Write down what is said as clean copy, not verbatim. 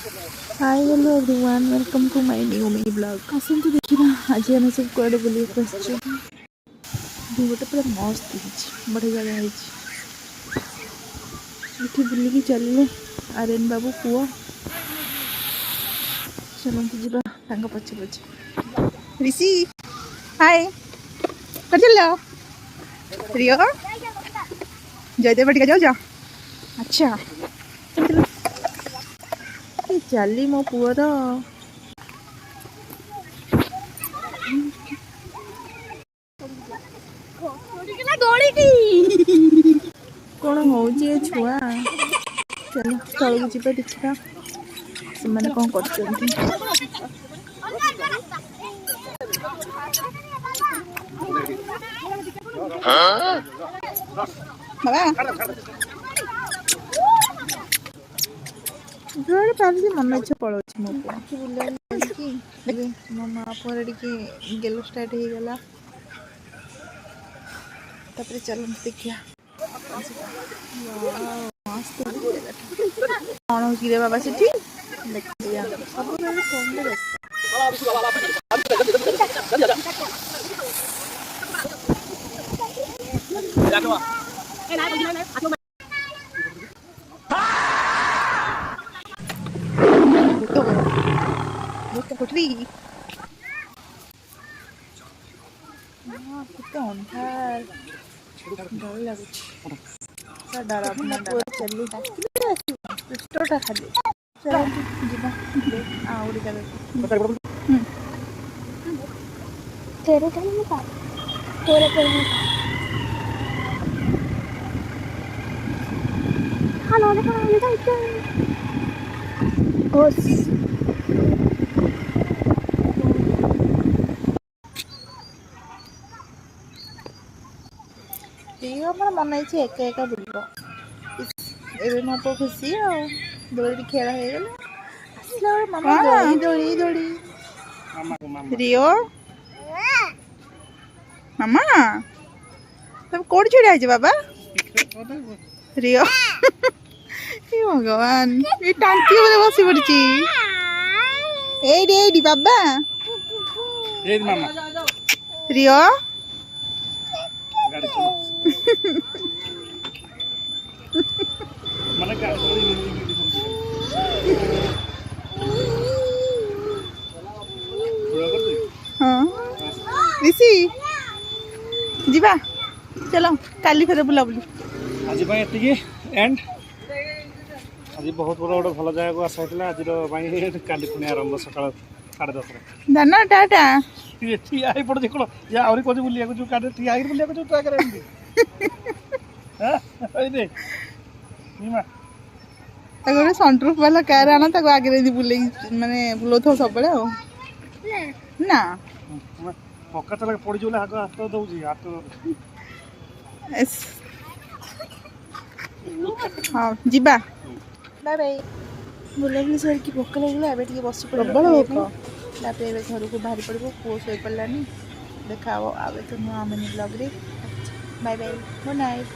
hi hello everyone welcome to my new mini blog आसतु देखा आज आम सब कड़े बुले गोटे पूरा मस्त बढ़िया जगह है बुलिकी चलिए आर्यन बाबू पुओ चलते जी पछे पछे ऋषि हाय कर चल रियो जयदेव बटिका जाओ जा अच्छा चली मो पुअर कौन हो छुआ चल तल को देखा से मैंने कौन कर मन इच्छा पड़ो मो मो माँ पर गेलो स्टार्ट हो गला चल देखिए कौन हो बाबा से सब अंधार डर लगुच डरावना चली दुष्टा खाली तेरे मन है एक एक बुल मो पो खुशी दोड़ी खेल हो मामा दोड़ी दोड़ी दोड़ी रियो मामा तुम कौन छिड़ा है बाबा रियो भगवान ये टांकी बोले बसी पड़ी एडी बाबा रियो हाँ ऋषि जीवा चलो काली फेर बुला बुली आज एंड आज बहुत बड़ा गोटे भल जगह को आसाला आज काली पुणी आरंभ सकाल 10:30 दाना टाटा ठिया पड़े कौन या आहरी कौन बुलिया ठिया बुलिया तो आगे सनप्रूफ वाला कार आना आगे बुले माने बुलाऊ सब ना पक्का चला पड़ी जो हाथ हाथ दौर हाथ हाँ जीवा बाय बाय बुला बुली सर की भोक लगे बस पड़े घर को बाहरी पड़ो पुओ शो पड़ानी देखा आवे तो नुआ मिनी ब्लॉग रे बाय बाय गुड नाइट